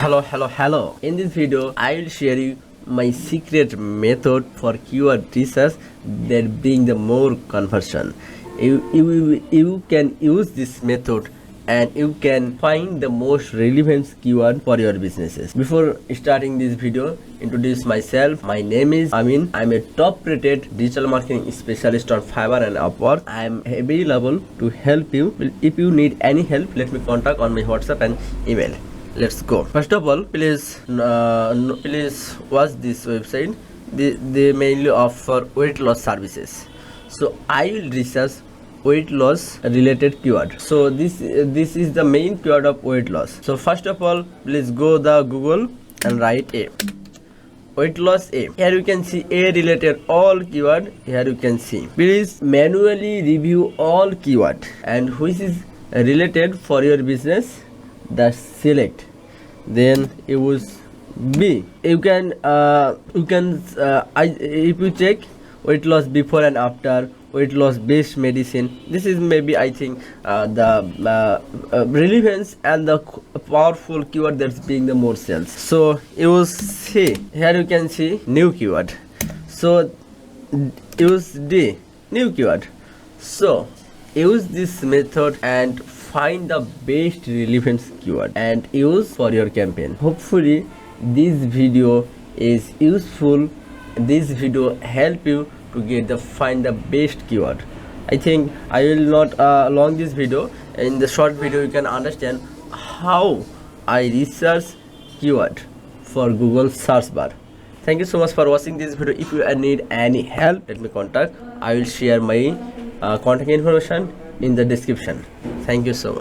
Hello. In this video, I will share you my secret method for keyword research that bring the more conversion. You can use this method and you can find the most relevant keyword for your businesses. Before starting this video, introduce myself. My name is Amin. I'm a top rated digital marketing specialist on Fiverr and Upwork. I'm available to help you. If you need any help, let me contact on my WhatsApp and email. Let's go. First of all, please watch this website. They mainly offer weight loss services. So I will research weight loss related keyword. So this is the main keyword of weight loss. So first of all, please go the Google and write a weight loss a. Here you can see a related all keyword. Here you can see. Please manually review all keyword and which is related for your business. The select, then use B. You can if you check weight loss before and after, weight loss based medicine, this is maybe I think the relevance and the powerful keyword that's being the more sales. So use C. Here you can see new keyword. So use D, new keyword. So use this method and find the best relevance keyword and use for your campaign. Hopefully this video is useful. This video help you to get the find the best keyword. I think I will not long this video. In the short video you can understand how I research keyword for Google search bar. Thank you so much for watching this video. If you need any help, let me contact. I will share my contact information in the description. Thank you so much.